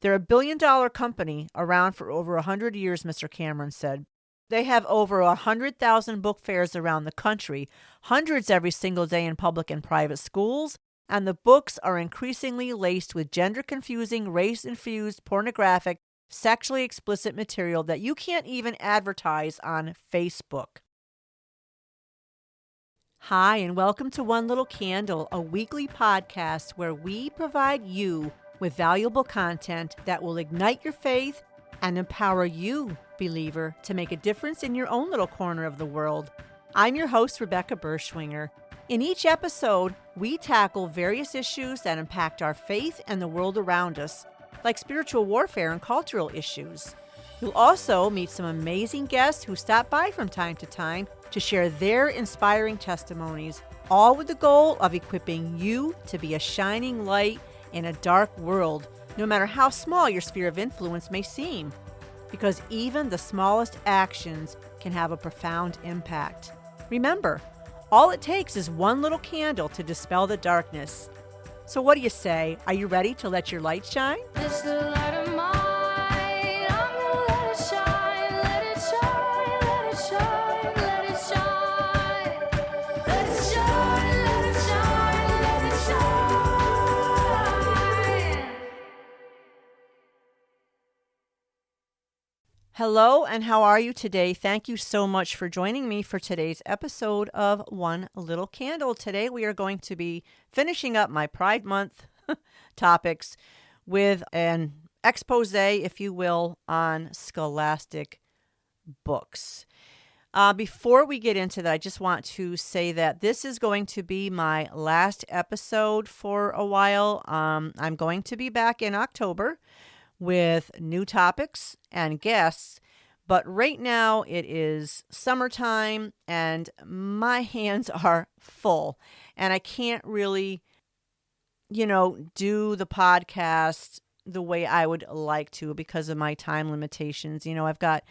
They're a billion-dollar company around for over 100 years, Mr. Cameron said. They have over 100,000 book fairs around the country, hundreds every single day in public and private schools, and the books are increasingly laced with gender-confusing, race-infused, pornographic, sexually explicit material that you can't even advertise on Facebook. Hi, and welcome to One Little Candle, a weekly podcast where we provide you with valuable content that will ignite your faith and empower you, believer, to make a difference in your own little corner of the world. I'm your host, Rebecca Berschwinger. In each episode, we tackle various issues that impact our faith and the world around us, like spiritual warfare and cultural issues. You'll also meet some amazing guests who stop by from time to time to share their inspiring testimonies, all with the goal of equipping you to be a shining light in a dark world, no matter how small your sphere of influence may seem, because even the smallest actions can have a profound impact. Remember, all it takes is one little candle to dispel the darkness. So what do you say? Are you ready to let your light shine? It's the light of mine. I'm gonna let it shine, let it shine, let it shine, let it shine. Let it shine, let it shine, let it shine. Hello, and how are you today? Thank you so much for joining me for today's episode of One Little Candle. Today we are going to be finishing up my Pride Month topics with an expose, if you will, on Scholastic Books. Before we get into that, I just want to say that this is going to be my last episode for a while. I'm going to be back in October with new topics and guests, but right now it is summertime and my hands are full and I can't really, do the podcast the way I would like to because of my time limitations. I've got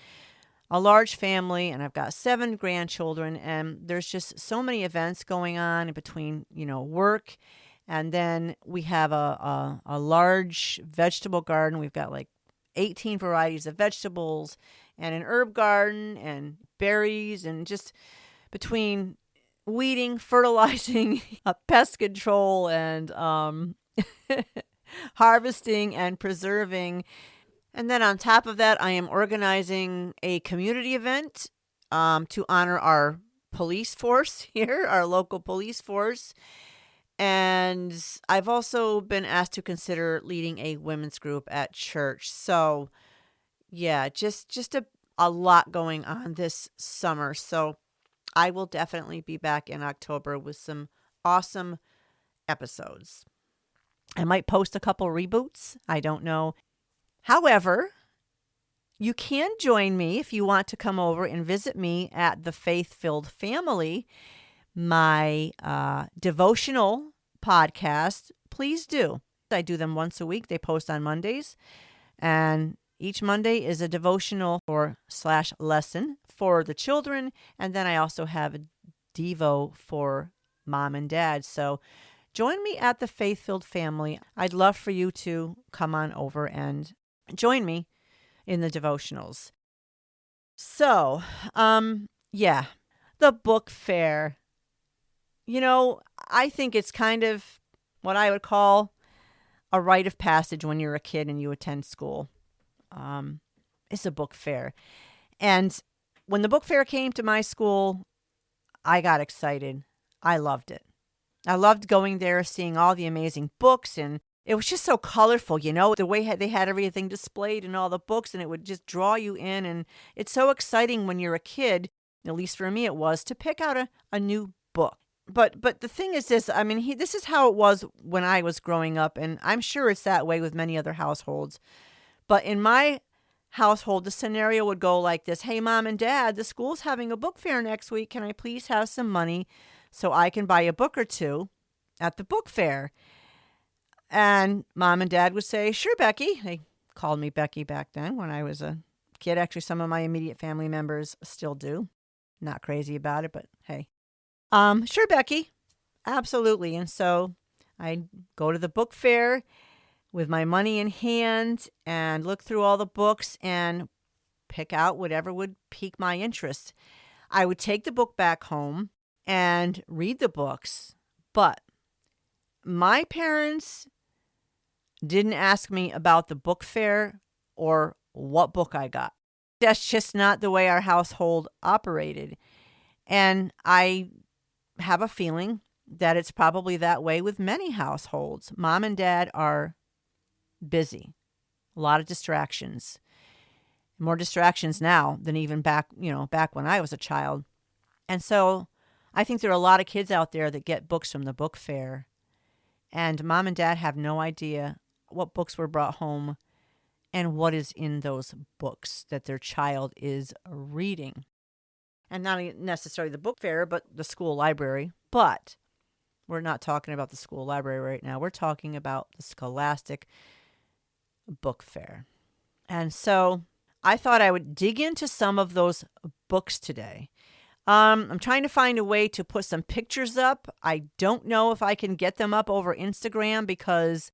a large family and I've got 7 grandchildren, and there's just so many events going on in between, work. And then we have a large vegetable garden. We've got like 18 varieties of vegetables and an herb garden and berries, and just between weeding, fertilizing, pest control, and harvesting and preserving. And then on top of that, I am organizing a community event to honor our police force here, our local police force. And I've also been asked to consider leading a women's group at church. So, yeah, just a lot going on this summer. So I will definitely be back in October with some awesome episodes. I might post a couple reboots. I don't know. However, you can join me if you want to come over and visit me at the Faith-Filled Family, my devotional podcast. Please do. I do them once a week. They post on Mondays, and each Monday is a devotional or / lesson for the children, and then I also have a devo for mom and dad. So join me at the Faith-Filled Family. I'd love for you to come on over and join me in the devotionals. So, the book fair. I think it's kind of what I would call a rite of passage when you're a kid and you attend school. It's a book fair. And when the book fair came to my school, I got excited. I loved it. I loved going there, seeing all the amazing books, and it was just so colorful, the way they had everything displayed in all the books, and it would just draw you in. And it's so exciting when you're a kid, at least for me it was, to pick out a new book. But the thing is this, this is how it was when I was growing up, and I'm sure it's that way with many other households. But in my household, the scenario would go like this: hey, Mom and Dad, the school's having a book fair next week. Can I please have some money so I can buy a book or two at the book fair? And Mom and Dad would say, sure, Becky. They called me Becky back then when I was a kid. Actually, some of my immediate family members still do. Not crazy about it, but hey. Sure, Becky. Absolutely. And so I'd go to the book fair. with my money in hand and look through all the books and pick out whatever would pique my interest. I would take the book back home and read the books, but my parents didn't ask me about the book fair or what book I got. That's just not the way our household operated. And I have a feeling that it's probably that way with many households. Mom and dad are busy, a lot of distractions, more distractions now than even back when I was a child. And so I think there are a lot of kids out there that get books from the book fair, and mom and dad have no idea what books were brought home and what is in those books that their child is reading. And not necessarily the book fair, but the school library. But we're not talking about the school library right now. We're talking about the Scholastic Book Fair. And so I thought I would dig into some of those books today. I'm trying to find a way to put some pictures up. I don't know if I can get them up over Instagram because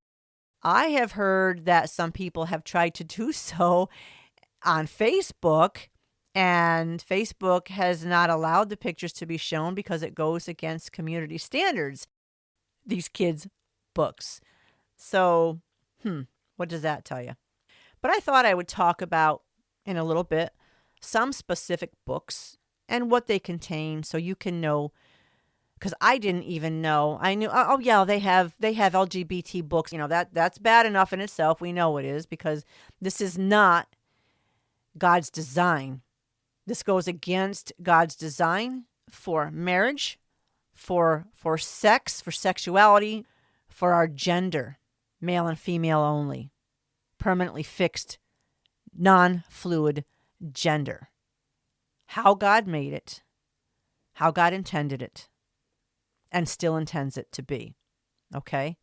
I have heard that some people have tried to do so on Facebook, and Facebook has not allowed the pictures to be shown because it goes against community standards, these kids' books. So, what does that tell you? But I thought I would talk about, in a little bit, some specific books and what they contain so you can know, because I didn't even know. I knew, oh yeah, they have LGBT books. That's bad enough in itself. We know it is, because this is not God's design. This goes against God's design for marriage, for sex, for sexuality, for our gender, male and female only, permanently fixed, non-fluid gender. How God made it, how God intended it, and still intends it to be. Okay?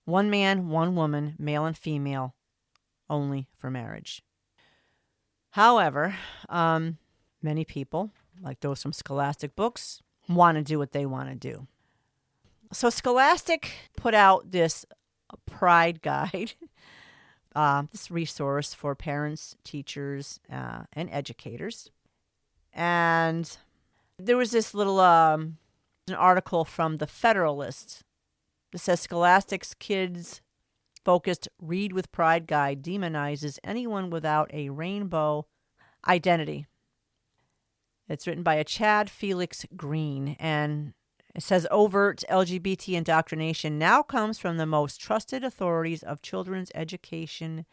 One man, one woman, male and female, only for marriage. However, many people, like those from Scholastic Books, want to do what they want to do. So Scholastic put out this Pride Guide, this resource for parents, teachers, and educators. And there was this little an article from the Federalist that says Scholastic's kids-focused Read with Pride Guide demonizes anyone without a rainbow identity. It's written by a Chad Felix Green, and it says overt LGBT indoctrination now comes from the most trusted authorities of children's education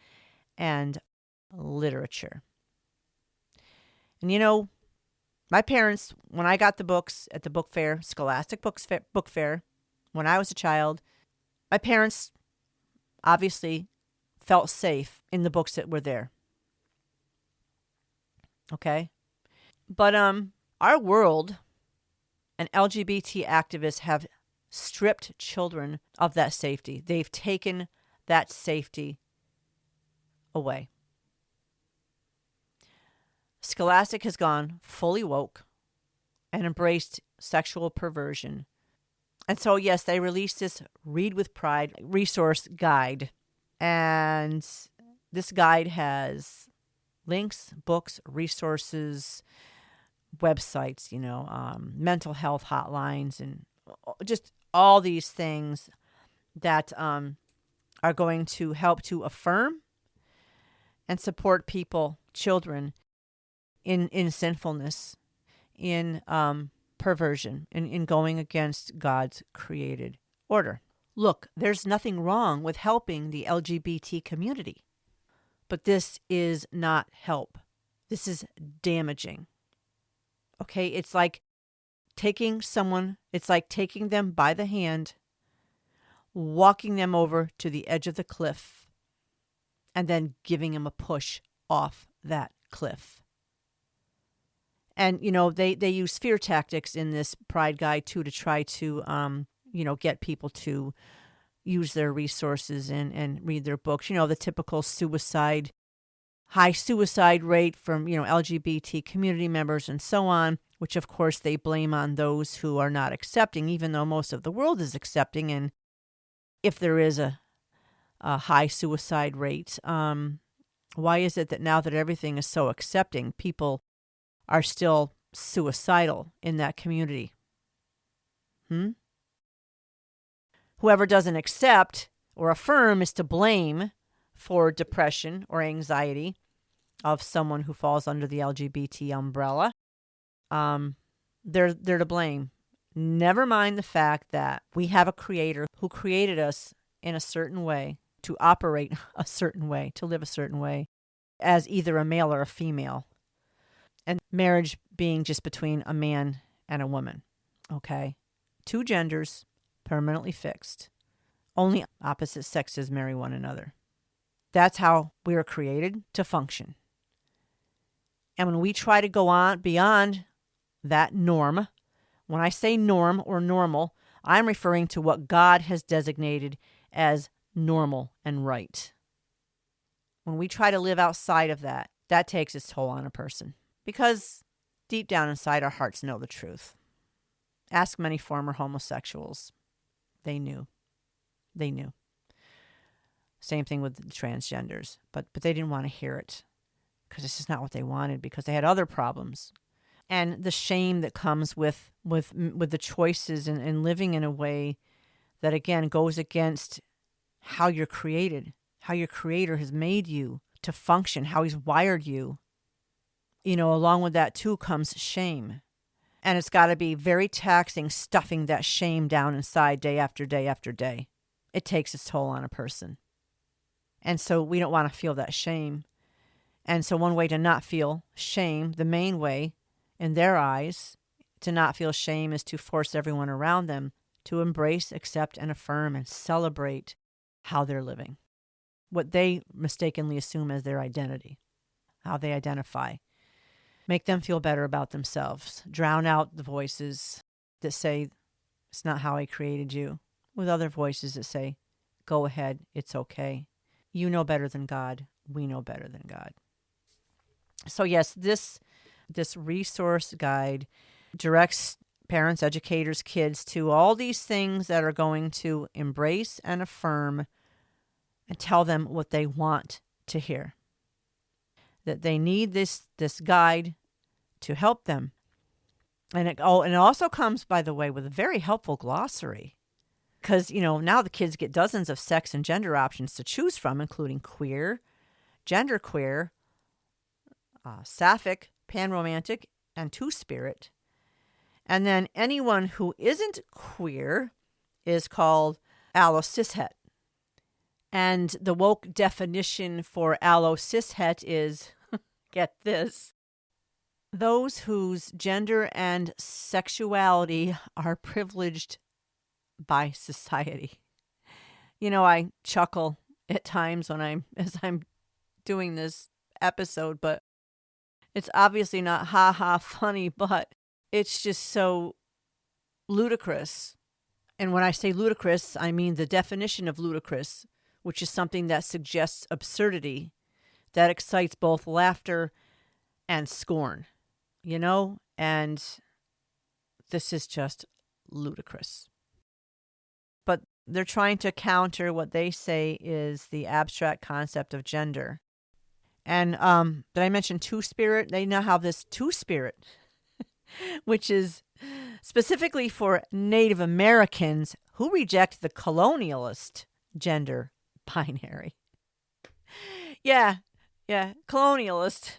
and literature. And my parents, when I got the books at the book fair, Scholastic Book Fair, when I was a child, my parents obviously felt safe in the books that were there. Okay? But our world and LGBT activists have stripped children of that safety. They've taken that safety away. Scholastic has gone fully woke and embraced sexual perversion. And so, yes, they released this Read with Pride resource guide. And this guide has links, books, resources, websites, mental health hotlines, and just all these things that are going to help to affirm and support people, children, in sinfulness, in perversion, in going against God's created order. Look, there's nothing wrong with helping the LGBT community, but this is not help. This is damaging. Okay, it's like taking them by the hand, walking them over to the edge of the cliff, and then giving them a push off that cliff. And, they use fear tactics in this Pride Guide, too, to try to, get people to use their resources and read their books. The typical high suicide rate from, LGBT community members and so on, which, of course, they blame on those who are not accepting, even though most of the world is accepting. And if there is a high suicide rate? Why is it that now that everything is so accepting, people are still suicidal in that community? Whoever doesn't accept or affirm is to blame for depression or anxiety of someone who falls under the LGBT umbrella. They're to blame. Never mind the fact that we have a creator who created us in a certain way, to operate a certain way, to live a certain way, as either a male or a female. And marriage being just between a man and a woman. Okay? 2 genders, permanently fixed. Only opposite sexes marry one another. That's how we are created to function. And when we try to go on beyond that norm, when I say norm or normal, I'm referring to what God has designated as normal and right. When we try to live outside of that, that takes its toll on a person. Because deep down inside, our hearts know the truth. Ask many former homosexuals. They knew. They knew. Same thing with the transgenders. But they didn't want to hear it. Because this is not what they wanted. Because they had other problems. And the shame that comes with the choices and living in a way that, again, goes against how you're created. How your creator has made you to function. How he's wired you. Along with that, too, comes shame. And it's got to be very taxing stuffing that shame down inside day after day after day. It takes its toll on a person. And so we don't want to feel that shame. And so one way to not feel shame, the main way in their eyes to not feel shame, is to force everyone around them to embrace, accept, and affirm and celebrate how they're living. What they mistakenly assume as their identity, how they identify. Make them feel better about themselves. Drown out the voices that say, it's not how I created you, with other voices that say, go ahead, it's okay. You know better than God. We know better than God. So yes, this resource guide directs parents, educators, kids to all these things that are going to embrace and affirm and tell them what they want to hear. That they need this guide to help them. And it also comes, by the way, with a very helpful glossary. Because, now the kids get dozens of sex and gender options to choose from, including queer, genderqueer, sapphic, panromantic, and two-spirit. And then anyone who isn't queer is called allo-cishet. And the woke definition for allo-cishet is, get this, those whose gender and sexuality are privileged by society. I chuckle at times as I'm doing this episode, but it's obviously not ha-ha funny, but it's just so ludicrous. And when I say ludicrous, I mean the definition of ludicrous, which is something that suggests absurdity, that excites both laughter and scorn, and this is just ludicrous. But they're trying to counter what they say is the abstract concept of gender. And did I mention two-spirit? They now have this two-spirit, which is specifically for Native Americans who reject the colonialist gender binary. Yeah, colonialist.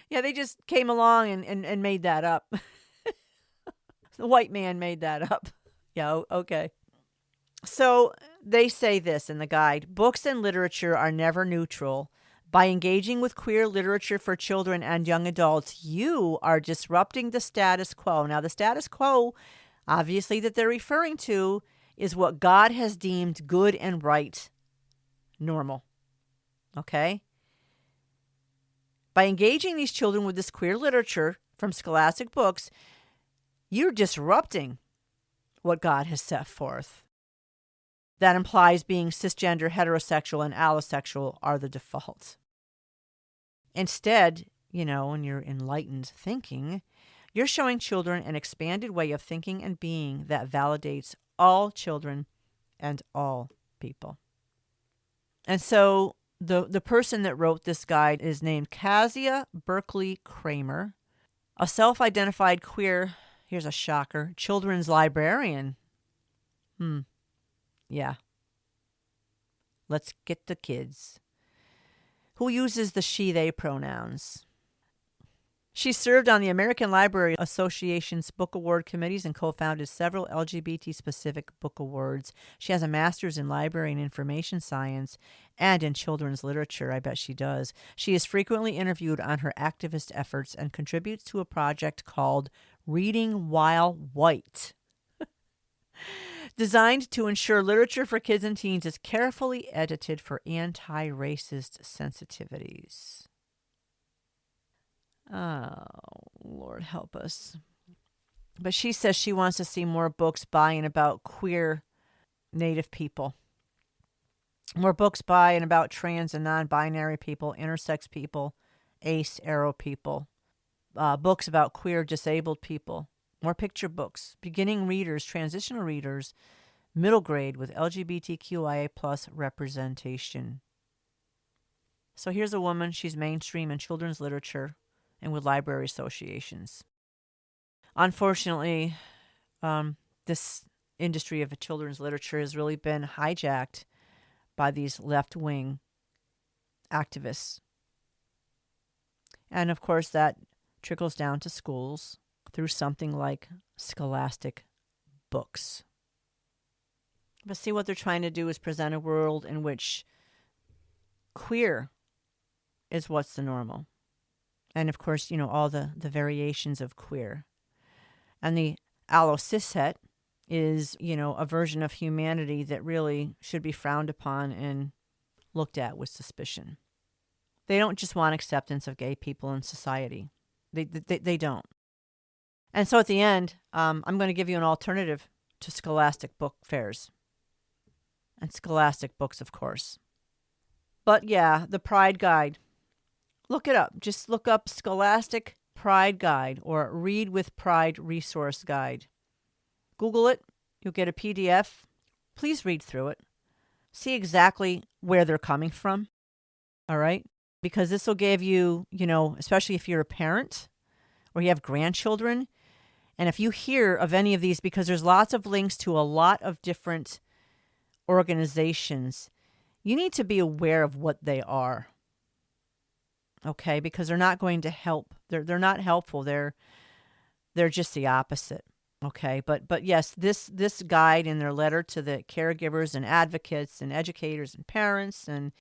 Yeah, they just came along and made that up. The white man made that up. Yeah, okay. So they say this in the guide: books and literature are never neutral. By engaging with queer literature for children and young adults, you are disrupting the status quo. Now, the status quo, obviously, that they're referring to is what God has deemed good and right, normal. Okay? By engaging these children with this queer literature from Scholastic Books, you're disrupting what God has set forth. That implies being cisgender, heterosexual, and allosexual are the default. Instead, in your enlightened thinking, you're showing children an expanded way of thinking and being that validates all children and all people. And so the person that wrote this guide is named Kazia Berkeley Kramer, a self-identified queer, here's a shocker, children's librarian. Yeah. Let's get the kids. Who uses the she-they pronouns. She served on the American Library Association's Book Award committees and co-founded several LGBT-specific book awards. She has a master's in library and information science and in children's literature. I bet she does. She is frequently interviewed on her activist efforts and contributes to a project called Reading While White, designed to ensure literature for kids and teens is carefully edited for anti-racist sensitivities. Oh, Lord help us. But she says she wants to see more books by and about queer Native people. More books by and about trans and non-binary people, intersex people, ace, arrow people. Books about queer disabled people. More picture books. Beginning readers, transitional readers, middle grade with LGBTQIA plus representation. So here's a woman. She's mainstream in children's literature and with library associations. Unfortunately, this industry of children's literature has really been hijacked by these left-wing activists. And of course, that trickles down to schools through something like Scholastic Books. But see, what they're trying to do is present a world in which queer is what's the normal. And of course, all the variations of queer. And the allo-cishet is, a version of humanity that really should be frowned upon and looked at with suspicion. They don't just want acceptance of gay people in society. They don't. And so at the end, I'm going to give you an alternative to Scholastic book fairs. And Scholastic Books, of course. But yeah, the Pride Guide. Look it up. Just look up Scholastic Pride Guide or Read with Pride Resource Guide. Google it. You'll get a PDF. Please read through it. See exactly where they're coming from. All right? Because this will give you, especially if you're a parent or you have grandchildren, and if you hear of any of these, because there's lots of links to a lot of different organizations, you need to be aware of what they are. Okay, because they're not going to help. They're not helpful. They're just the opposite. Okay, but yes, this guide in their letter to the caregivers and advocates and educators and parents, and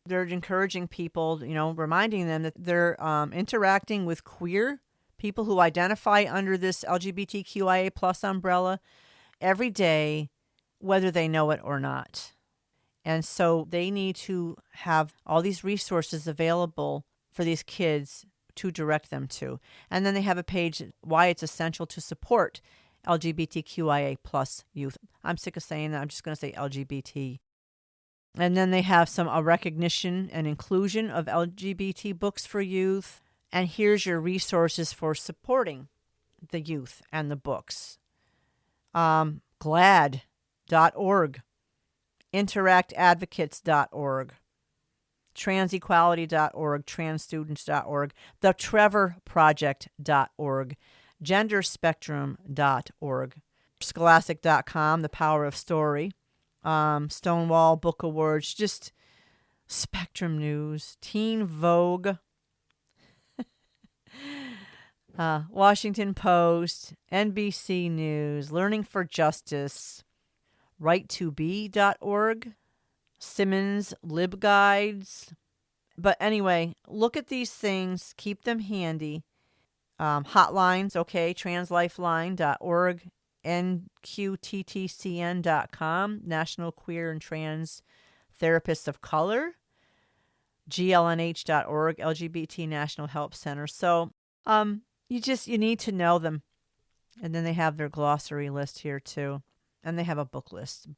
they're encouraging people, reminding them that they're interacting with queer people who identify under this LGBTQIA plus umbrella every day, whether they know it or not. And so they need to have all these resources available for these kids to direct them to. And then they have a page, why it's essential to support LGBTQIA plus youth. I'm sick of saying that. I'm just going to say LGBT. And then they have a recognition and inclusion of LGBT books for youth. And here's your resources for supporting the youth and the books. GLAD.org, interactadvocates.org, transequality.org, transstudents.org, thetrevorproject.org, genderspectrum.org, scholastic.com, The Power of Story, Stonewall Book Awards, just Spectrum News, Teen Vogue, Washington Post, NBC News, Learning for Justice, right2be.org, Simmons LibGuides. But anyway, look at these things. Keep them handy. Hotlines, okay, translifeline.org, nqttcn.com, National Queer and Trans Therapists of Color, glnh.org, LGBT National Help Center. So you need to know them. And then they have their glossary list here too. And they have a book list.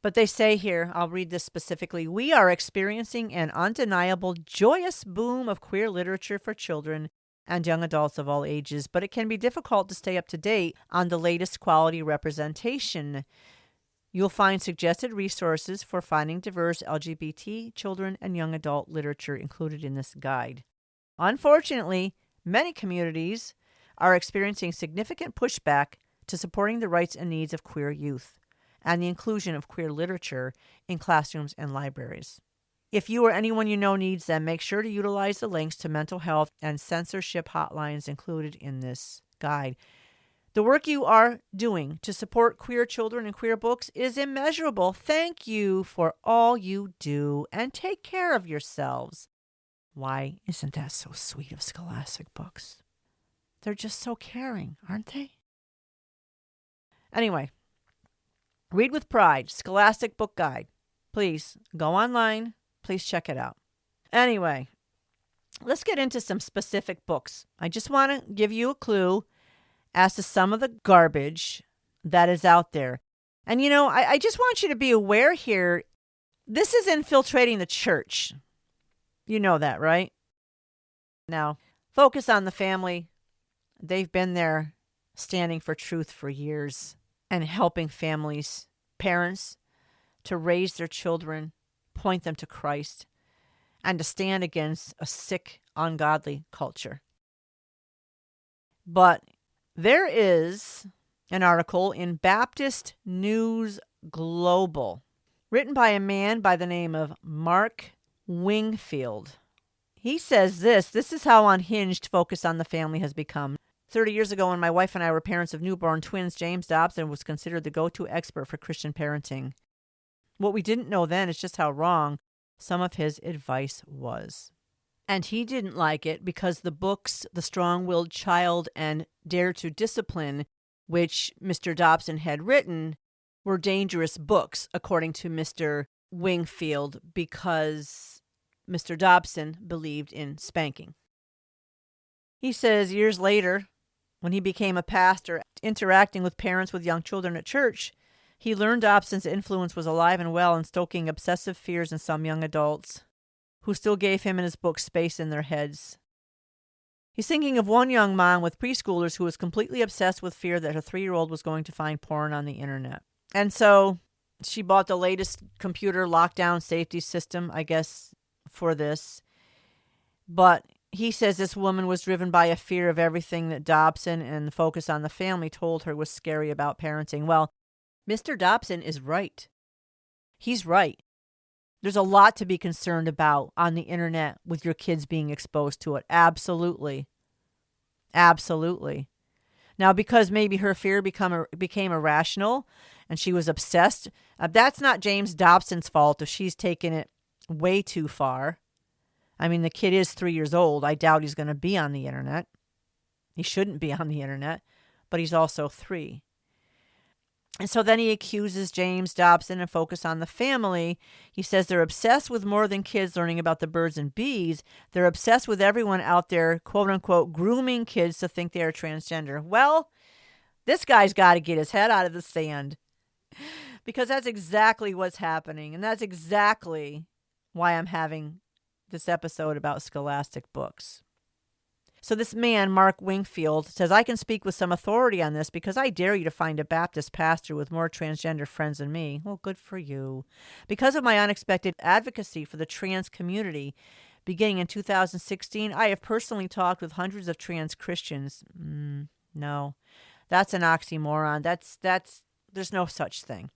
But they say here, I'll read this specifically, we are experiencing an undeniable, joyous boom of queer literature for children and young adults of all ages, but it can be difficult to stay up to date on the latest quality representation. You'll find suggested resources for finding diverse LGBT, children, and young adult literature included in this guide. Unfortunately, many communities are experiencing significant pushback to supporting the rights and needs of queer youth and the inclusion of queer literature in classrooms and libraries. If you or anyone you know needs them, make sure to utilize the links to mental health and censorship hotlines included in this guide. The work you are doing to support queer children and queer books is immeasurable. Thank you for all you do, and take care of yourselves. Why isn't that so sweet of Scholastic Books? They're just so caring, aren't they? Anyway, read with pride, Scholastic Book Guide. Please go online. Please check it out. Anyway, let's get into some specific books. I just want to give you a clue as to some of the garbage that is out there. And, I just want you to be aware here, this is infiltrating the church. You know that, right? Now, focus on the family. They've been there standing for truth for years and helping families, parents, to raise their children, point them to Christ, and to stand against a sick, ungodly culture. But there is an article in Baptist News Global written by a man by the name of Mark Wingfield. He says this is how unhinged Focus on the Family has become. 30 years ago, when my wife and I were parents of newborn twins, James Dobson was considered the go-to expert for Christian parenting. What we didn't know then is just how wrong some of his advice was. And he didn't like it because the books, The Strong-Willed Child and Dare to Discipline, which Mr. Dobson had written, were dangerous books, according to Mr. Wingfield, because Mr. Dobson believed in spanking. He says years later, when he became a pastor, interacting with parents with young children at church, he learned Dobson's influence was alive and well in stoking obsessive fears in some young adults who still gave him and his books space in their heads. He's thinking of one young mom with preschoolers who was completely obsessed with fear that her 3-year-old was going to find porn on the internet. And so she bought the latest computer lockdown safety system, I guess, for this. But he says this woman was driven by a fear of everything that Dobson and the Focus on the Family told her was scary about parenting. Well, Mr. Dobson is right. He's right. There's a lot to be concerned about on the internet with your kids being exposed to it. Absolutely. Absolutely. Now, because maybe her fear became irrational and she was obsessed, that's not James Dobson's fault if she's taken it way too far. I mean, the kid is 3 years old. I doubt he's going to be on the internet. He shouldn't be on the internet, but he's also 3. And so then he accuses James Dobson and Focus on the Family. He says they're obsessed with more than kids learning about the birds and bees. They're obsessed with everyone out there, quote unquote, grooming kids to think they are transgender. Well, this guy's got to get his head out of the sand, because that's exactly what's happening. And that's exactly why I'm having this episode about Scholastic Books. So this man, Mark Wingfield, says, I can speak with some authority on this because I dare you to find a Baptist pastor with more transgender friends than me. Well, good for you. Because of my unexpected advocacy for the trans community, beginning in 2016, I have personally talked with hundreds of trans Christians. No, that's an oxymoron. There's no such thing.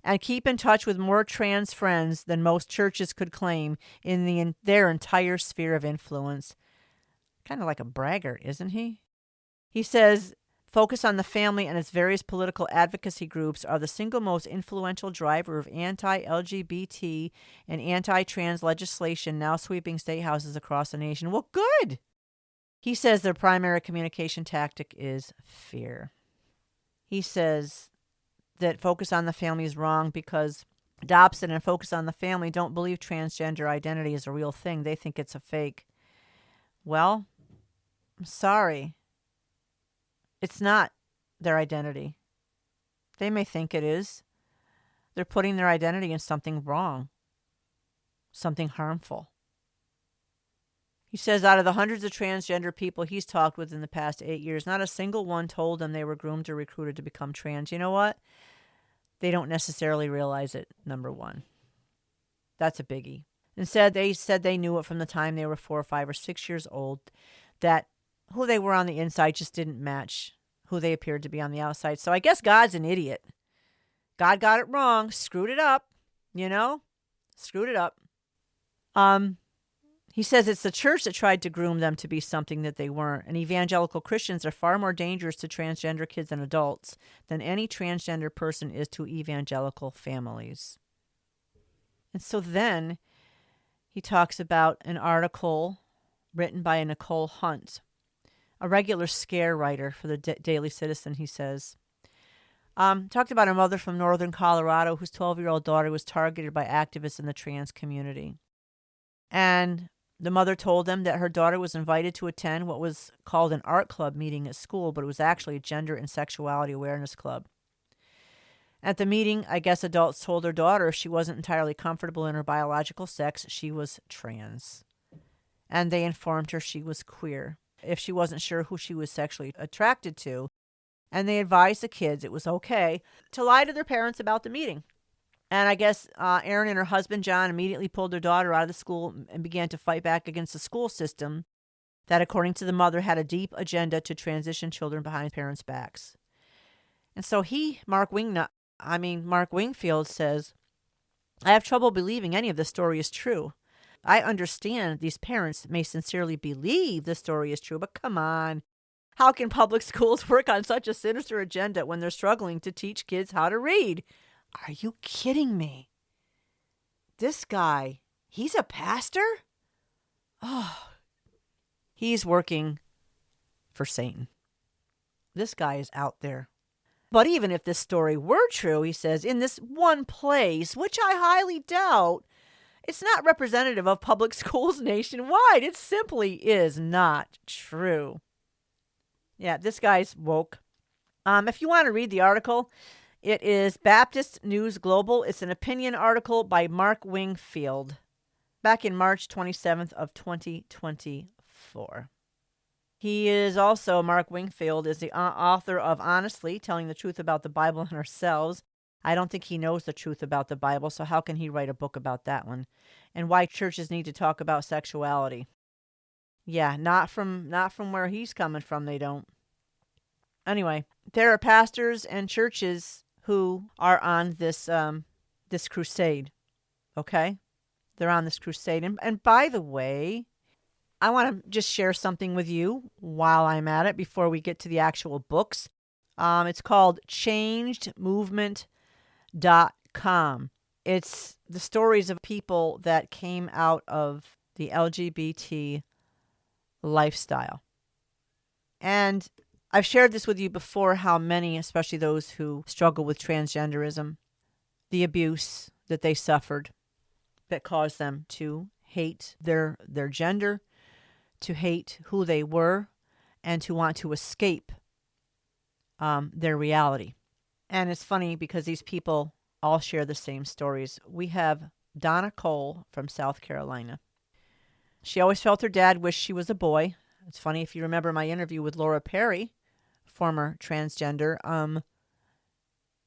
And keep in touch with more trans friends than most churches could claim in their entire sphere of influence. Kind of like a braggart, isn't he? He says, Focus on the Family and its various political advocacy groups are the single most influential driver of anti-LGBT and anti-trans legislation now sweeping state houses across the nation. Well, good. He says their primary communication tactic is fear. He says that Focus on the Family is wrong because Dobson and Focus on the Family don't believe transgender identity is a real thing. They think it's a fake. Well, I'm sorry. It's not their identity. They may think it is. They're putting their identity in something wrong, something harmful. He says out of the hundreds of transgender people he's talked with in the past 8 years, not a single one told them they were groomed or recruited to become trans. You know what? they don't necessarily realize it, number one. That's a biggie. Instead, they said they knew it from the time they were 4 or 5 or 6 years old, that who they were on the inside just didn't match who they appeared to be on the outside. So I guess God's an idiot. God got it wrong, screwed it up, screwed it up. He says it's the church that tried to groom them to be something that they weren't. And evangelical Christians are far more dangerous to transgender kids and adults than any transgender person is to evangelical families. And so then he talks about an article written by Nicole Hunt, a regular scare writer for the Daily Citizen, he says. Talked about a mother from northern Colorado whose 12-year-old daughter was targeted by activists in the trans community. And the mother told them that her daughter was invited to attend what was called an art club meeting at school, but it was actually a gender and sexuality awareness club. At the meeting, I guess adults told her daughter if she wasn't entirely comfortable in her biological sex, she was trans. And they informed her she was queer, if she wasn't sure who she was sexually attracted to. And they advised the kids it was okay to lie to their parents about the meeting. And I guess Erin and her husband, John, immediately pulled their daughter out of the school and began to fight back against the school system that, according to the mother, had a deep agenda to transition children behind parents' backs. And so Mark Wingfield says, I have trouble believing any of the story is true. I understand these parents may sincerely believe the story is true, but come on. How can public schools work on such a sinister agenda when they're struggling to teach kids how to read? Are you kidding me? This guy, he's a pastor? Oh, he's working for Satan. This guy is out there. But even if this story were true, he says, in this one place, which I highly doubt, it's not representative of public schools nationwide. It simply is not true. Yeah, this guy's woke. If you want to read the article, it is Baptist News Global. It's an opinion article by Mark Wingfield back in March 27th of 2024. He is also, Mark Wingfield is the author of Honestly, Telling the Truth About the Bible and Ourselves. I don't think he knows the truth about the Bible, so how can he write a book about that one? And why churches need to talk about sexuality. Yeah, not from where he's coming from, they don't. Anyway, there are pastors and churches who are on this crusade, okay? They're on this crusade. And by the way, I want to just share something with you while I'm at it before we get to the actual books. It's called changedmovement.com. It's the stories of people that came out of the LGBT lifestyle. And I've shared this with you before, how many, especially those who struggle with transgenderism, the abuse that they suffered that caused them to hate their gender, to hate who they were, and to want to escape their reality. And it's funny because these people all share the same stories. We have Donna Cole from South Carolina. She always felt her dad wished she was a boy. It's funny, if you remember my interview with Laura Perry, former transgender,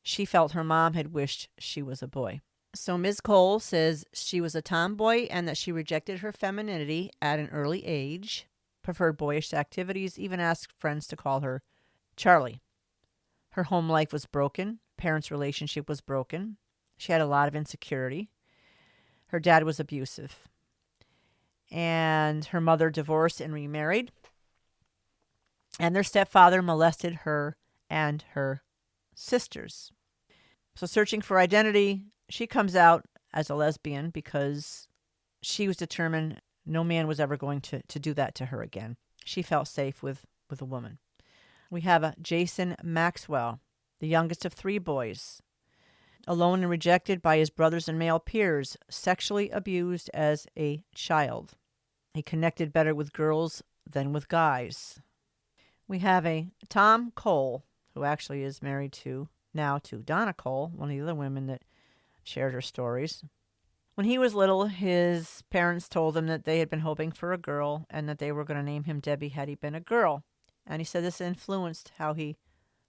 she felt her mom had wished she was a boy. So Ms. Cole says she was a tomboy and that she rejected her femininity at an early age, preferred boyish activities, even asked friends to call her Charlie. Her home life was broken. Parents' relationship was broken. She had a lot of insecurity. Her dad was abusive. And her mother divorced and remarried. And their stepfather molested her and her sisters. So searching for identity, she comes out as a lesbian because she was determined no man was ever going to do that to her again. She felt safe with a woman. We have Jason Maxwell, the youngest of 3 boys, alone and rejected by his brothers and male peers, sexually abused as a child. He connected better with girls than with guys. We have a Tom Cole, who actually is married to Donna Cole, one of the other women that shared her stories. When he was little, his parents told him that they had been hoping for a girl and that they were going to name him Debbie had he been a girl. And he said this influenced how he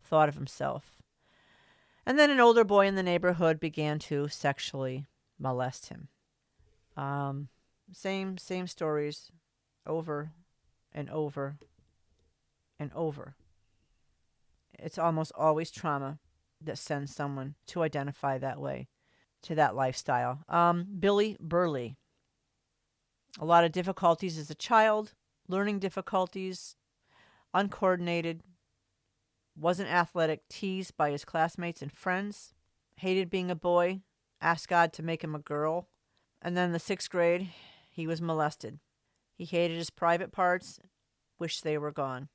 thought of himself. And then an older boy in the neighborhood began to sexually molest him. Same stories over and over and over. It's almost always trauma that sends someone to identify that way, to that lifestyle. Billy Burley. A lot of difficulties as a child, learning difficulties, uncoordinated, wasn't athletic, teased by his classmates and friends, hated being a boy, asked God to make him a girl. And then in the 6th grade, he was molested. He hated his private parts, wished they were gone.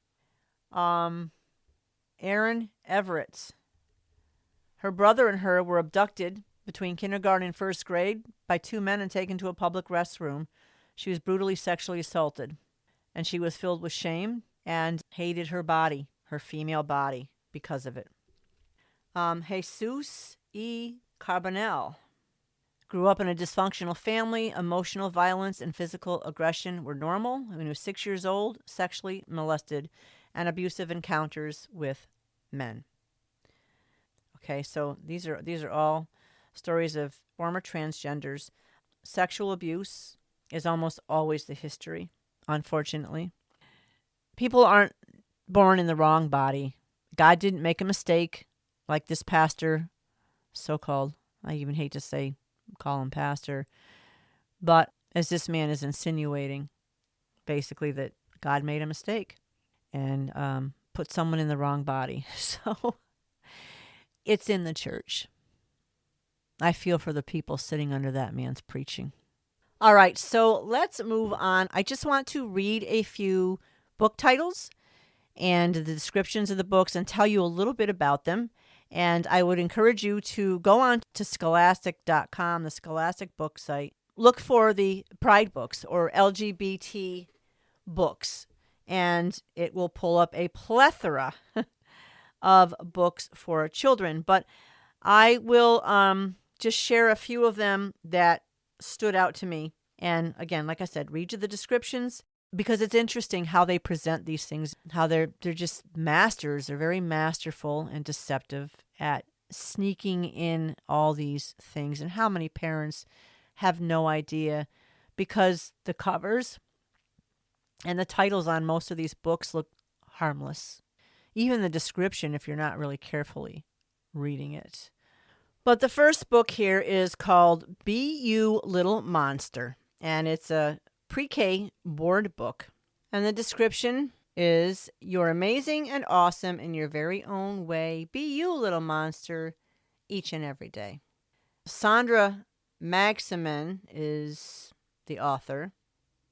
Erin Everett. Her brother and her were abducted between kindergarten and 1st grade by 2 men and taken to a public restroom. She was brutally sexually assaulted, and she was filled with shame and hated her body, her female body, because of it. Jesus E. Carbonell. Grew up in a dysfunctional family. Emotional violence and physical aggression were normal. When he was 6 years old, sexually molested and abusive encounters with men. Okay, so these are all stories of former transgenders. Sexual abuse is almost always the history, unfortunately. People aren't born in the wrong body. God didn't make a mistake like this pastor, so-called. I even hate to call him pastor. But as this man is insinuating, basically that God made a mistake and put someone in the wrong body. So it's in the church. I feel for the people sitting under that man's preaching. All right, so let's move on. I just want to read a few book titles and the descriptions of the books and tell you a little bit about them. And I would encourage you to go on to scholastic.com, the Scholastic book site. Look for the Pride books or LGBT books, and it will pull up a plethora of books for children. But I will just share a few of them that stood out to me. And again, like I said, read you the descriptions because it's interesting how they present these things, how they're just masters. They're very masterful and deceptive at sneaking in all these things, and how many parents have no idea because the covers and the titles on most of these books look harmless. Even the description, if you're not really carefully reading it. But the first book here is called Be You Little Monster, and it's a pre-K board book. And the description is, you're amazing and awesome in your very own way. Be you, little monster, each and every day. Sandra Maximin is the author.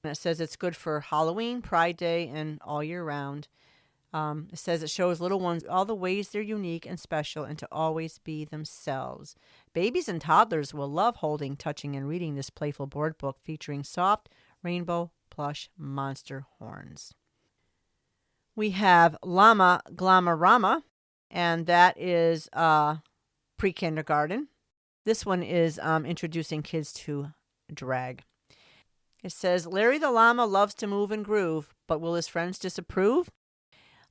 And it says it's good for Halloween, Pride Day, and all year round. It says it shows little ones all the ways they're unique and special and to always be themselves. Babies and toddlers will love holding, touching, and reading this playful board book featuring soft, rainbow, plush monster horns. We have Llama Glamorama, and that is pre-kindergarten. This one is introducing kids to drag. It says, Larry the llama loves to move and groove, but will his friends disapprove?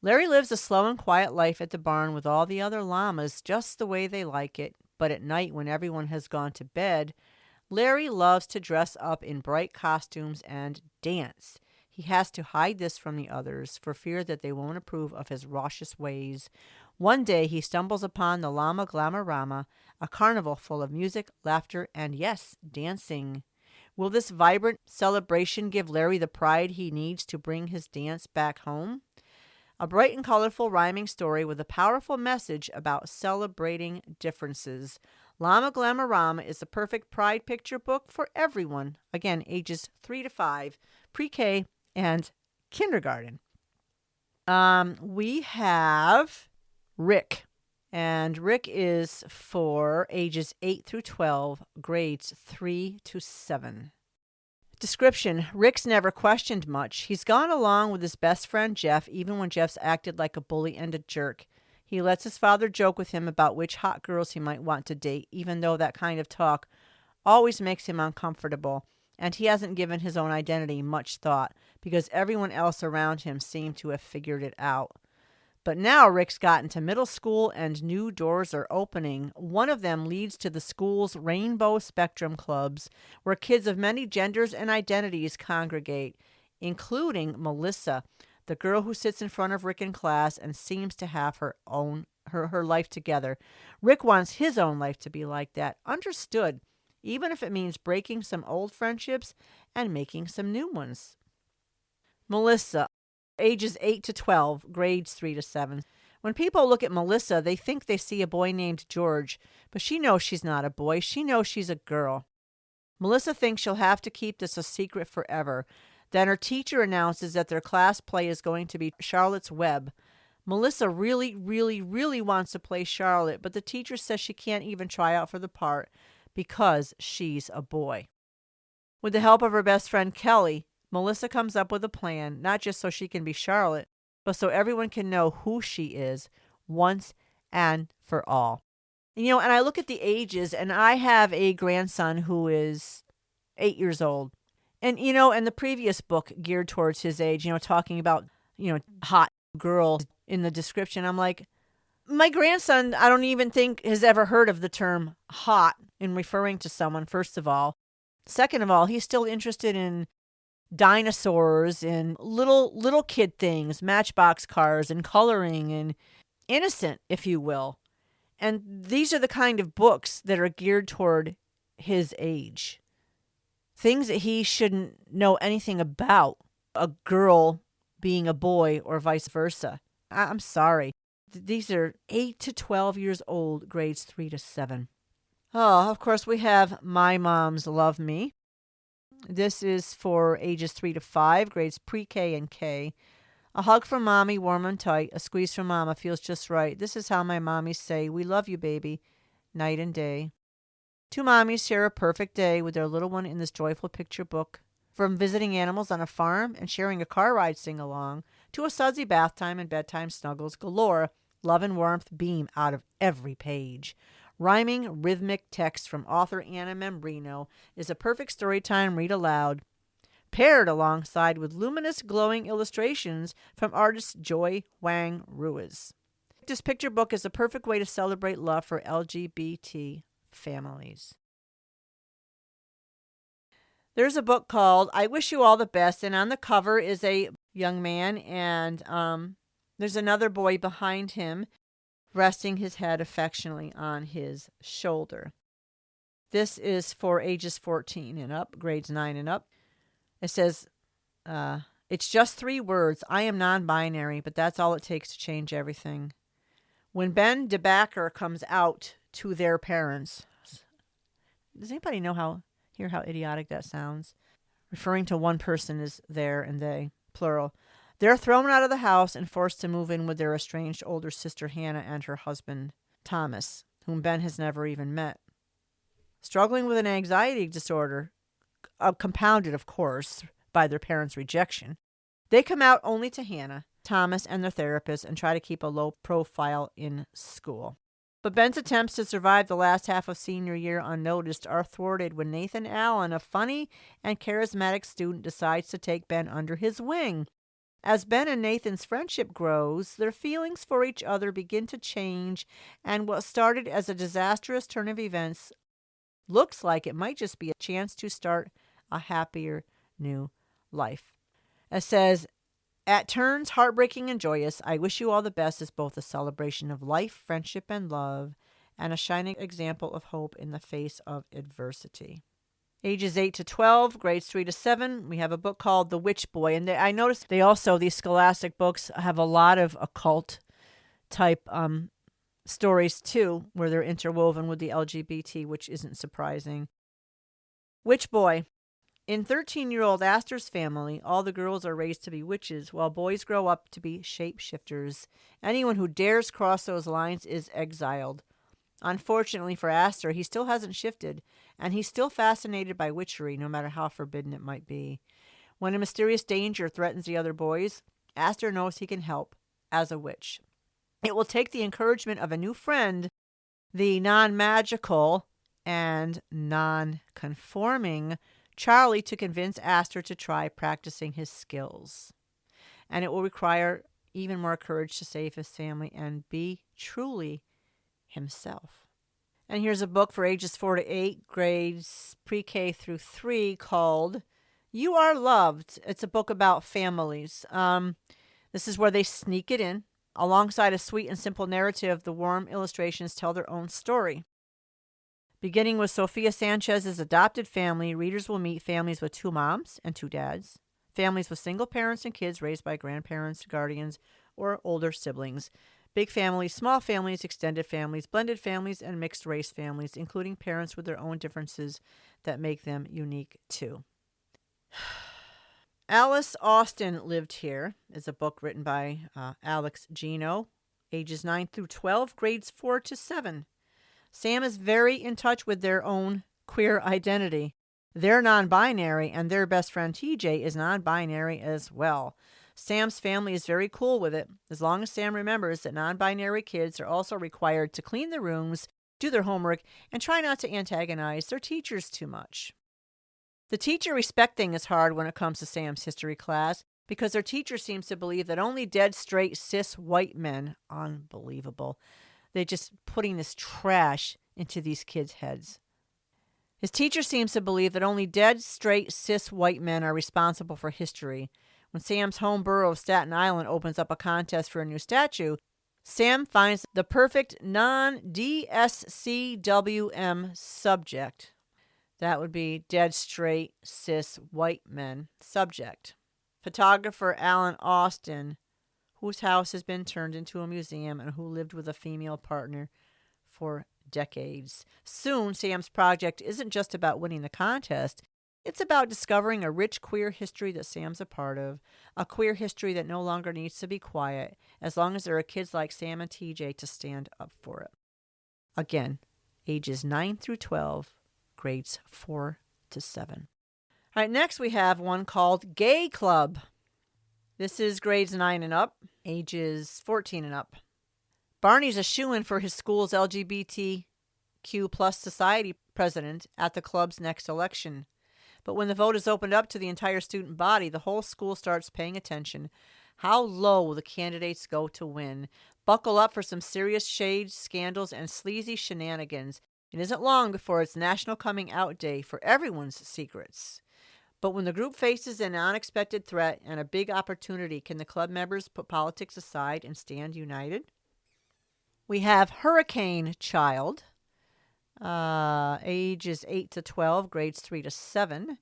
Larry lives a slow and quiet life at the barn with all the other llamas just the way they like it, but at night when everyone has gone to bed, Larry loves to dress up in bright costumes and dance. He has to hide this from the others for fear that they won't approve of his raucous ways. One day he stumbles upon the Llama Glamorama, a carnival full of music, laughter, and yes, dancing. Will this vibrant celebration give Larry the pride he needs to bring his dance back home? A bright and colorful rhyming story with a powerful message about celebrating differences. Llama Glamorama is the perfect pride picture book for everyone. Again, ages 3 to 5, pre-K, and kindergarten. We have Rick. And Rick is for ages 8 through 12, grades 3 to 7. Description: Rick's never questioned much. He's gone along with his best friend Jeff, even when Jeff's acted like a bully and a jerk. He lets his father joke with him about which hot girls he might want to date, even though that kind of talk always makes him uncomfortable. And he hasn't given his own identity much thought, because everyone else around him seemed to have figured it out. But now Rick's gotten to middle school and new doors are opening. One of them leads to the school's Rainbow Spectrum clubs, where kids of many genders and identities congregate, including Melissa, the girl who sits in front of Rick in class and seems to have her life together. Rick wants his own life to be like that. Understood, even if it means breaking some old friendships and making some new ones. Melissa, ages 8 to 12, grades 3 to 7. When people look at Melissa, they think they see a boy named George, but she knows she's not a boy. She knows she's a girl. Melissa thinks she'll have to keep this a secret forever. Then her teacher announces that their class play is going to be Charlotte's Web. Melissa really, really, really wants to play Charlotte, but the teacher says she can't even try out for the part because she's a boy. With the help of her best friend Kelly, Melissa comes up with a plan, not just so she can be Charlotte, but so everyone can know who she is once and for all. And I look at the ages, and I have a grandson who is 8 years old. And, and the previous book geared towards his age, talking about, hot girl in the description, I'm like, my grandson, I don't even think has ever heard of the term hot in referring to someone, first of all. Second of all, he's still interested in dinosaurs and little kid things, matchbox cars and coloring and innocent, if you will. And these are the kind of books that are geared toward his age. Things that he shouldn't know anything about. A girl being a boy or vice versa. I'm sorry. These are 8 to 12 years old, grades 3 to 7. Oh, of course, we have My Moms Love Me. This is for ages 3 to 5, grades pre-K and K. A hug from mommy, warm and tight. A squeeze from mama feels just right. This is how my mommies say, we love you, baby, night and day. Two mommies share a perfect day with their little one in this joyful picture book. From visiting animals on a farm and sharing a car ride sing-along, to a sudsy bath time and bedtime snuggles galore, love and warmth beam out of every page. Rhyming, rhythmic text from author Anna Membrino is a perfect storytime read aloud, paired alongside with luminous, glowing illustrations from artist Joy Wang Ruiz. This picture book is a perfect way to celebrate love for LGBT families. There's a book called I Wish You All the Best, and on the cover is a young man, and there's another boy behind him, resting his head affectionately on his shoulder. This is for ages 14 and up, grades 9 and up. It says, it's just 3 words. I am non-binary, but that's all it takes to change everything. When Ben DeBacker comes out to their parents, does anybody hear how idiotic that sounds? Referring to one person as their and they, plural. They're thrown out of the house and forced to move in with their estranged older sister Hannah and her husband Thomas, whom Ben has never even met. Struggling with an anxiety disorder, compounded, of course, by their parents' rejection, they come out only to Hannah, Thomas, and their therapist and try to keep a low profile in school. But Ben's attempts to survive the last half of senior year unnoticed are thwarted when Nathan Allen, a funny and charismatic student, decides to take Ben under his wing. As Ben and Nathan's friendship grows, their feelings for each other begin to change, and what started as a disastrous turn of events looks like it might just be a chance to start a happier new life. It says, at turns heartbreaking and joyous, I Wish You All the Best is both a celebration of life, friendship, and love, and a shining example of hope in the face of adversity. Ages 8 to 12, grades 3 to 7, we have a book called The Witch Boy. And I noticed these Scholastic Books have a lot of occult type stories too, where they're interwoven with the LGBT, which isn't surprising. Witch Boy. In 13-year-old Astor's family, all the girls are raised to be witches, while boys grow up to be shapeshifters. Anyone who dares cross those lines is exiled. Unfortunately for Astor, he still hasn't shifted, and he's still fascinated by witchery, no matter how forbidden it might be. When a mysterious danger threatens the other boys, Astor knows he can help, as a witch. It will take the encouragement of a new friend, the non-magical and non-conforming Charlie, to convince Astor to try practicing his skills. And it will require, even more courage to save his family and be truly himself. And here's a book for ages 4 to 8, grades pre-K through 3, called You Are Loved. It's a book about families. This is where they sneak it in. Alongside a sweet and simple narrative, the warm illustrations tell their own story. Beginning with Sophia Sanchez's adopted family, readers will meet families with 2 moms and 2 dads, families with single parents and kids raised by grandparents, guardians, or older siblings, big families, small families, extended families, blended families, and mixed race families, including parents with their own differences that make them unique too. Alice Austin Lived Here is a book written by Alex Gino, ages 9 through 12, grades 4 to 7. Sam is very in touch with their own queer identity. They're non-binary, and their best friend TJ is non-binary as well. Sam's family is very cool with it, as long as Sam remembers that non-binary kids are also required to clean their rooms, do their homework, and try not to antagonize their teachers too much. The teacher respect thing is hard when it comes to Sam's history class, because their teacher seems to believe that only dead, straight, cis white men, unbelievable, they're just putting this trash into these kids' heads. His teacher seems to believe that only dead, straight, cis white men are responsible for history. When Sam's home borough of Staten Island opens up a contest for a new statue, Sam finds the perfect non-DSCWM subject. That would be dead, straight, cis white men subject. Photographer Alan Austin, whose house has been turned into a museum and who lived with a female partner for decades. Soon, Sam's project isn't just about winning the contest. It's about discovering a rich queer history that Sam's a part of, a queer history that no longer needs to be quiet, as long as there are kids like Sam and TJ to stand up for it. Again, ages 9 through 12, grades 4 to 7. All right, next we have one called Gay Club. This is grades 9 and up, ages 14 and up. Barney's a shoo-in for his school's LGBTQ+ society president at the club's next election. But when the vote is opened up to the entire student body, the whole school starts paying attention. How low will the candidates go to win? Buckle up for some serious shades, scandals, and sleazy shenanigans. It isn't long before it's National Coming Out Day for everyone's secrets. But when the group faces an unexpected threat and a big opportunity, can the club members put politics aside and stand united? We have Hurricane Child, ages 8 to 12, grades 3 to 7.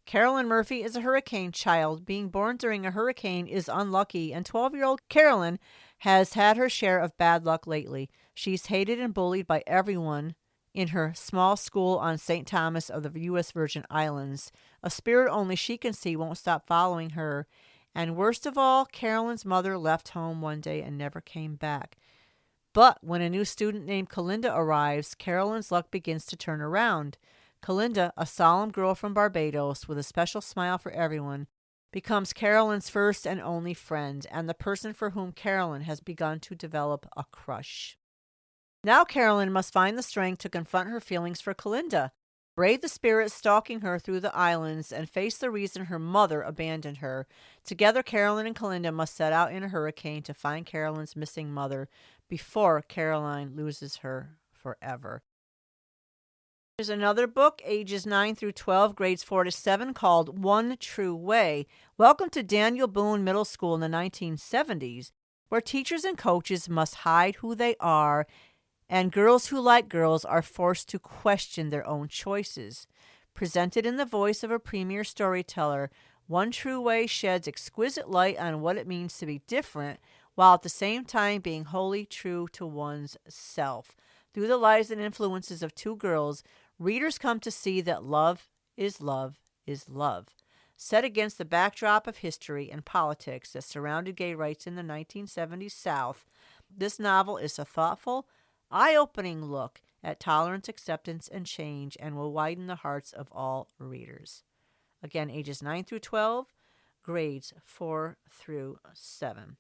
Carolyn Murphy is a hurricane child. Being born during a hurricane is unlucky, and 12-year-old Carolyn has had her share of bad luck lately. She's hated and bullied by everyone in her small school on St. Thomas of the U.S. Virgin Islands. A spirit only she can see won't stop following her. And worst of all, Carolyn's mother left home one day and never came back. But when a new student named Kalinda arrives, Carolyn's luck begins to turn around. Kalinda, a solemn girl from Barbados with a special smile for everyone, becomes Carolyn's first and only friend, and the person for whom Carolyn has begun to develop a crush. Now Carolyn must find the strength to confront her feelings for Kalinda, brave the spirit stalking her through the islands, and face the reason her mother abandoned her. Together, Carolyn and Kalinda must set out in a hurricane to find Carolyn's missing mother before Caroline loses her forever. There's another book, ages 9 through 12, grades 4 to 7, called One True Way. Welcome to Daniel Boone Middle School in the 1970s, where teachers and coaches must hide who they are, and girls who like girls are forced to question their own choices. Presented in the voice of a premier storyteller, One True Way sheds exquisite light on what it means to be different, while at the same time being wholly true to one's self. Through the lives and influences of 2 girls, readers come to see that love is love is love. Set against the backdrop of history and politics that surrounded gay rights in the 1970s South, this novel is a thoughtful, eye-opening look at tolerance, acceptance, and change, and will widen the hearts of all readers. Again, ages 9 through 12, grades 4 through 7.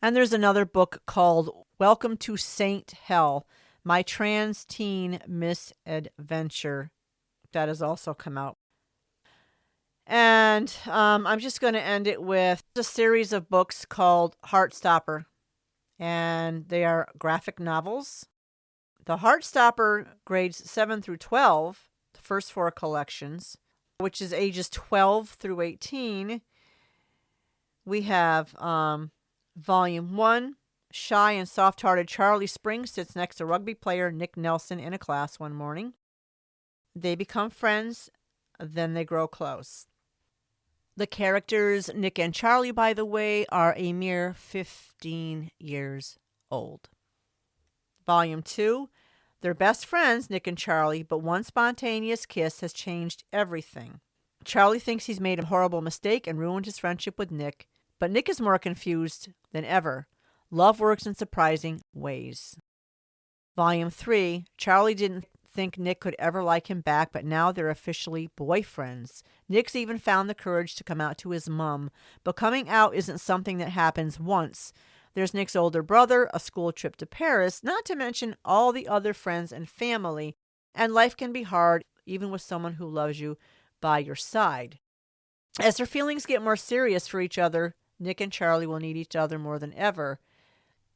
And there's another book called Welcome to Saint Hell, My Trans Teen Misadventure, that has also come out. And I'm just going to end it with a series of books called Heartstopper, and they are graphic novels. The Heartstopper grades 7 through 12, the first four collections, which is ages 12 through 18. We have Volume 1, shy and soft-hearted Charlie Spring sits next to rugby player Nick Nelson in a class one morning. They become friends, then they grow close. The characters, Nick and Charlie, by the way, are a mere 15 years old. Volume 2, they're best friends, Nick and Charlie, but one spontaneous kiss has changed everything. Charlie thinks he's made a horrible mistake and ruined his friendship with Nick, but Nick is more confused than ever. Love works in surprising ways. Volume 3, Charlie didn't think Nick could ever like him back, but now they're officially boyfriends. Nick's even found the courage to come out to his mom, but coming out isn't something that happens once. There's Nick's older brother, a school trip to Paris, not to mention all the other friends and family, and life can be hard even with someone who loves you by your side. As their feelings get more serious for each other, Nick and Charlie will need each other more than ever.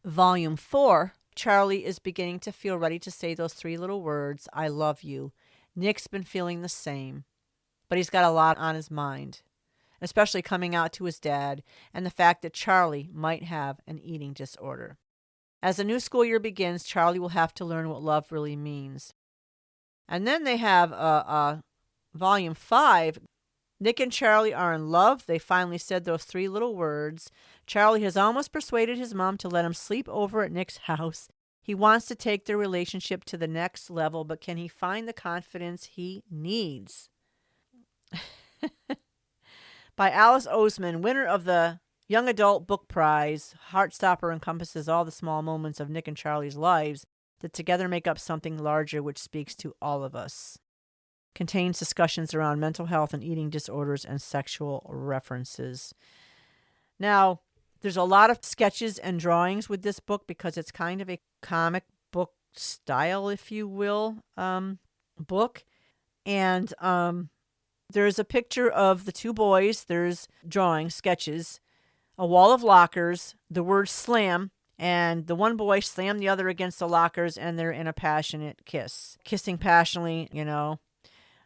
Volume 4, Charlie is beginning to feel ready to say those three little words, I love you. Nick's been feeling the same, but he's got a lot on his mind, especially coming out to his dad and the fact that Charlie might have an eating disorder. As the new school year begins, Charlie will have to learn what love really means. And then they have Volume 5, Nick and Charlie are in love. They finally said those three little words. Charlie has almost persuaded his mom to let him sleep over at Nick's house. He wants to take their relationship to the next level, but can he find the confidence he needs? By Alice Oseman, winner of the Young Adult Book Prize, Heartstopper encompasses all the small moments of Nick and Charlie's lives that together make up something larger which speaks to all of us. Contains discussions around mental health and eating disorders and sexual references. Now, there's a lot of sketches and drawings with this book because it's kind of a comic book style, if you will, book. And there's a picture of the two boys. There's drawings, sketches, a wall of lockers, the word slam, and the one boy slammed the other against the lockers, and they're in a passionate kiss. Kissing passionately, you know.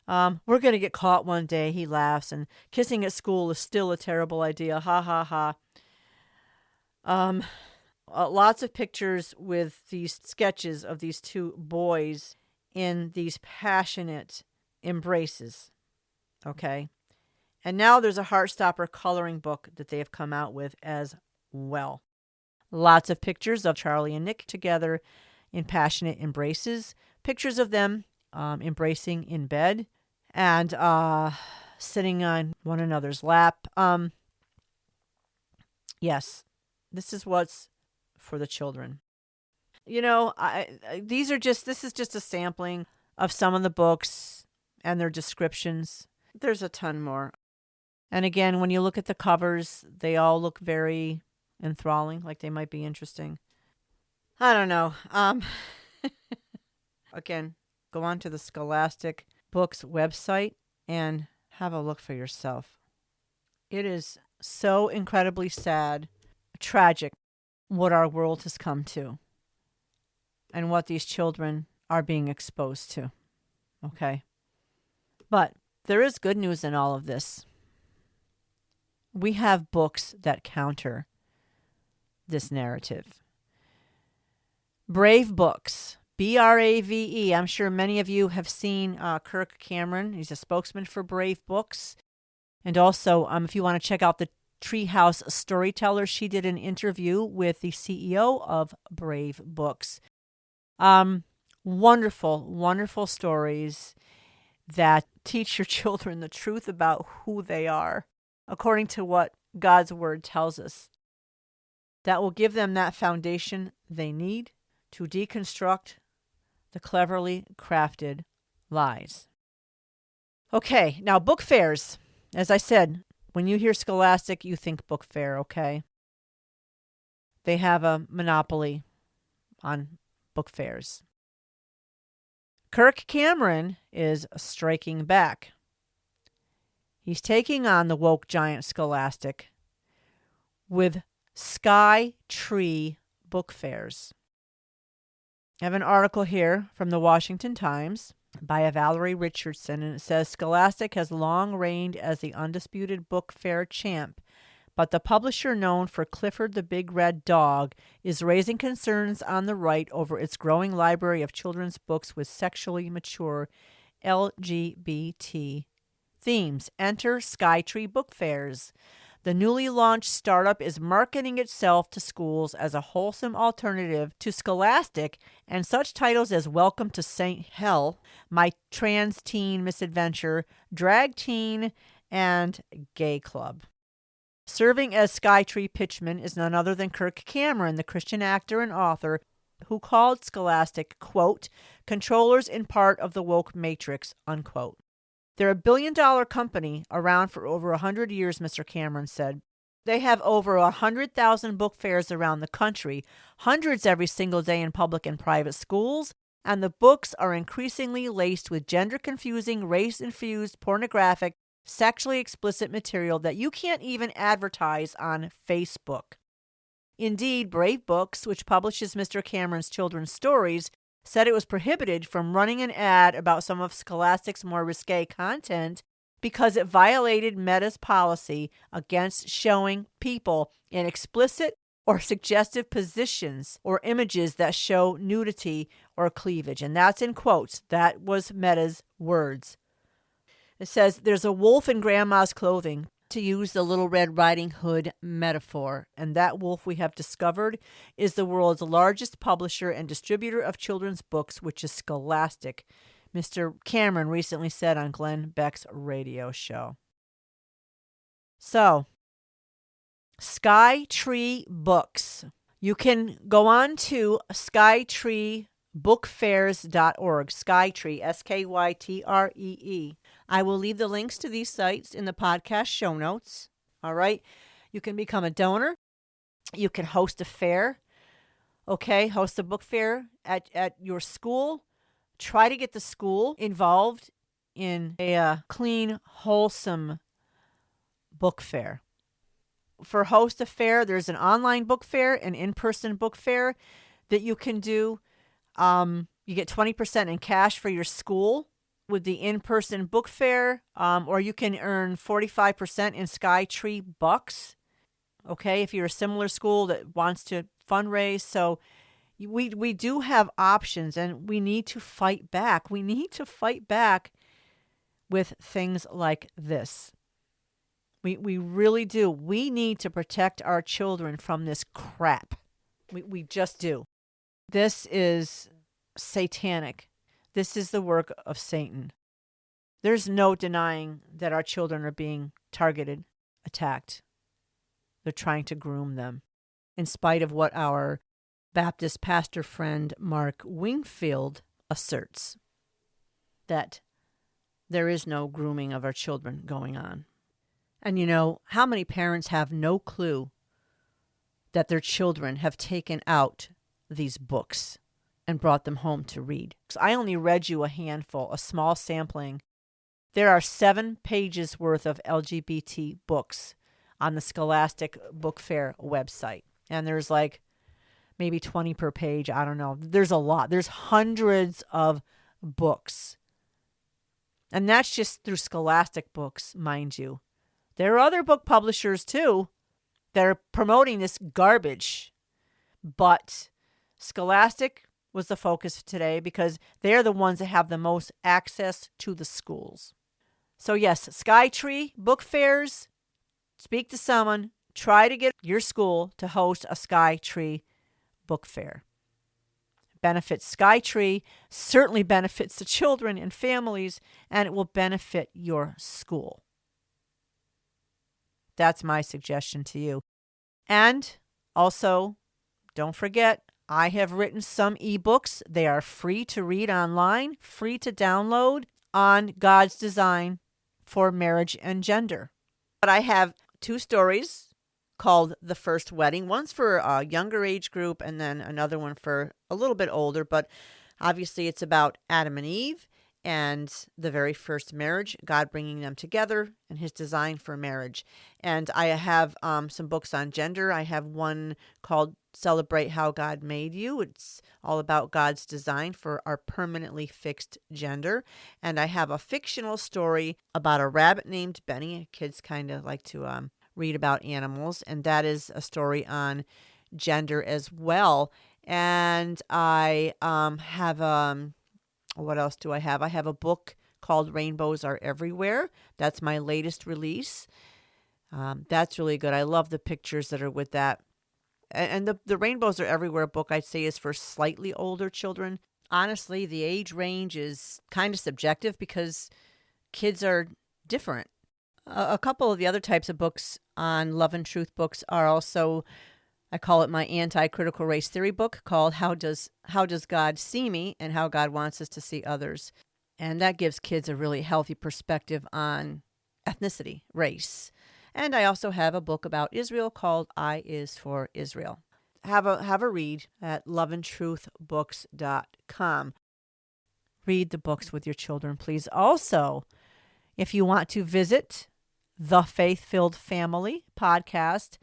We're going to get caught one day, he laughs, and kissing at school is still a terrible idea. Ha, ha, ha. Lots of pictures with these sketches of these two boys in these passionate embraces. Okay? And now there's a Heartstopper coloring book that they have come out with as well. Lots of pictures of Charlie and Nick together in passionate embraces. Pictures of them embracing in bed and sitting on one another's lap. Yes, this is what's for the children. You know, this is just a sampling of some of the books and their descriptions. There's a ton more. And again, when you look at the covers, they all look very enthralling, like they might be interesting. I don't know. Again, go on to the Scholastic Books website and have a look for yourself. It is so incredibly sad, tragic, what our world has come to and what these children are being exposed to. Okay? But there is good news in all of this. We have books that counter this narrative. Brave Books. Brave. I'm sure many of you have seen Kirk Cameron. He's a spokesman for Brave Books. And also, if you want to check out the Treehouse Storyteller, she did an interview with the CEO of Brave Books. Wonderful, wonderful stories that teach your children the truth about who they are, according to what God's Word tells us. That will give them that foundation they need to deconstruct the cleverly crafted lies. Okay, now book fairs. As I said, when you hear Scholastic, you think book fair, okay? They have a monopoly on book fairs. Kirk Cameron is striking back. He's taking on the woke giant Scholastic with Skytree book fairs. I have an article here from the Washington Times by a Valerie Richardson, and it says Scholastic has long reigned as the undisputed book fair champ, but the publisher known for Clifford the Big Red Dog is raising concerns on the right over its growing library of children's books with sexually mature LGBT themes. Enter Skytree book fairs. The newly launched startup is marketing itself to schools as a wholesome alternative to Scholastic and such titles as Welcome to St. Hell, My Trans Teen Misadventure, Drag Teen, and Gay Club. Serving as Skytree pitchman is none other than Kirk Cameron, the Christian actor and author who called Scholastic, quote, controllers in part of the woke matrix, unquote. They're a billion-dollar company around for over 100 years, Mr. Cameron said. They have over 100,000 book fairs around the country, hundreds every single day in public and private schools, and the books are increasingly laced with gender-confusing, race-infused, pornographic, sexually explicit material that you can't even advertise on Facebook. Indeed, Brave Books, which publishes Mr. Cameron's children's stories, said it was prohibited from running an ad about some of Scholastic's more risque content because it violated Meta's policy against showing people in explicit or suggestive positions or images that show nudity or cleavage. And that's in quotes. That was Meta's words. It says, there's a wolf in grandma's clothing, to use the Little Red Riding Hood metaphor. And that wolf, we have discovered, is the world's largest publisher and distributor of children's books, which is Scholastic, Mr. Cameron recently said on Glenn Beck's radio show. So, Skytree Books. You can go on to skytreebookfairs.org. Skytree, Skytree. I will leave the links to these sites in the podcast show notes. All right. You can become a donor. You can host a fair. Okay. Host a book fair at your school. Try to get the school involved in a clean, wholesome book fair. For host a fair, there's an online book fair, an in-person book fair that you can do. You get 20% in cash for your school with the in-person book fair, or you can earn 45% in Skytree bucks, okay, if you're a similar school that wants to fundraise. So we do have options, and we need to fight back. We need to fight back with things like this. We really do. We need to protect our children from this crap. We just do. This is satanic. This is the work of Satan. There's no denying that our children are being targeted, attacked. They're trying to groom them, in spite of what our Baptist pastor friend Mark Wingfield asserts, that there is no grooming of our children going on. And you know, how many parents have no clue that their children have taken out these books and brought them home to read? So I only read you a handful, a small sampling. There are 7 pages worth of LGBT books on the Scholastic Book Fair website. And there's like maybe 20 per page. I don't know. There's a lot. There's hundreds of books. And that's just through Scholastic Books, mind you. There are other book publishers too that are promoting this garbage. But Scholastic was the focus today because they're the ones that have the most access to the schools. So yes, Skytree book fairs, speak to someone, try to get your school to host a Skytree book fair. Benefits Skytree, certainly benefits the children and families, and it will benefit your school. That's my suggestion to you. And also, don't forget, I have written some ebooks. They are free to read online, free to download on God's design for marriage and gender. But I have 2 stories called The First Wedding. One's for a younger age group and then another one for a little bit older. But obviously it's about Adam and Eve. and the very first marriage, God bringing them together, and his design for marriage. And I have some books on gender. I have one called Celebrate How God Made You. It's all about God's design for our permanently fixed gender. And I have a fictional story about a rabbit named Benny. Kids kind of like to read about animals, and that is a story on gender as well. And I have what else do I have? I have a book called Rainbows Are Everywhere. That's my latest release. That's really good. I love the pictures that are with that. And the Rainbows Are Everywhere book, I'd say, is for slightly older children. Honestly, the age range is kind of subjective because kids are different. A couple of the other types of books on love and truth books are also, I call it my anti-critical race theory book called How Does God See Me, and How God Wants Us to See Others. And that gives kids a really healthy perspective on ethnicity, race. And I also have a book about Israel called I Is for Israel. Have a read at loveandtruthbooks.com. Read the books with your children, please. Also, if you want to visit the Faith-Filled Family podcast,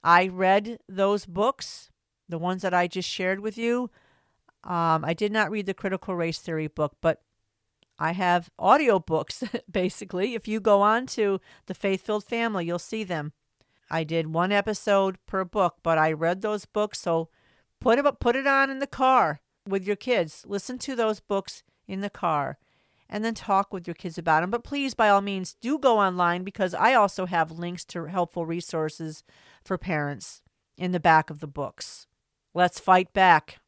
I read those books, the ones that I just shared with you. I did not read the critical race theory book, but I have audiobooks, basically. If you go on to the Faith-Filled Family, you'll see them. I did one episode per book, but I read those books, so put it on in the car with your kids. Listen to those books in the car, and then talk with your kids about them. But please, by all means, do go online, because I also have links to helpful resources for parents in the back of the books. Let's fight back,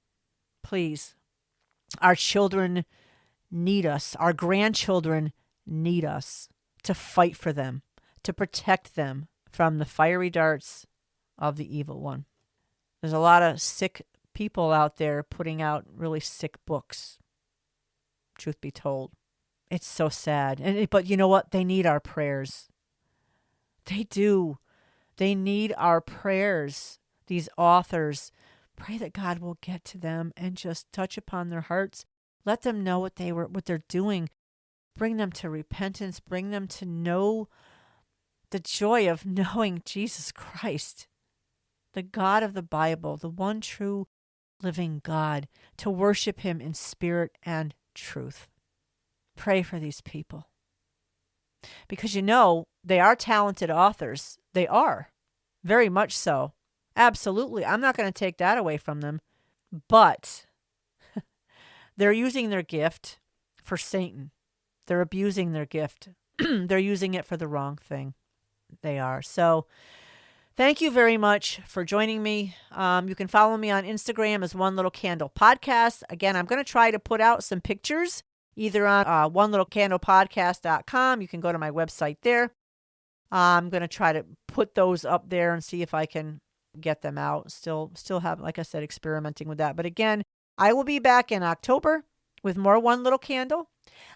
please. Our children need us. Our grandchildren need us to fight for them, to protect them from the fiery darts of the evil one. There's a lot of sick people out there putting out really sick books, truth be told. It's so sad. But you know what? They need our prayers. They do. They need our prayers. These authors, pray that God will get to them and just touch upon their hearts. Let them know what they're doing. Bring them to repentance. Bring them to know the joy of knowing Jesus Christ, the God of the Bible, the one true living God, to worship him in spirit and truth. Pray for these people. Because they are talented authors. They are. Very much so. Absolutely. I'm not going to take that away from them. But they're using their gift for Satan. They're abusing their gift. They're using it for the wrong thing. They are. So thank you very much for joining me. You can follow me on Instagram as One Little Candle Podcast. Again, I'm going to try to put out some pictures either on onelittlecandlepodcast.com. You can go to my website there. I'm going to try to put those up there and see if I can get them out. Still have, like I said, experimenting with that. But again, I will be back in October with more One Little Candle.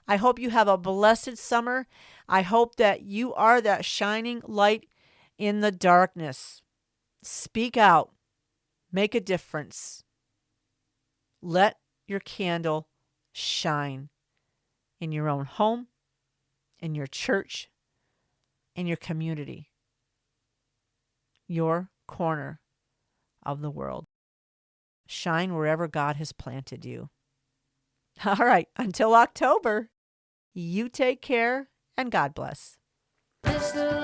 I hope you have a blessed summer. I hope that you are that shining light in the darkness. Speak out. Make a difference. Let your candle shine in your own home, in your church, in your community, your corner of the world. Shine wherever God has planted you. All right, until October, you take care and God bless. It's the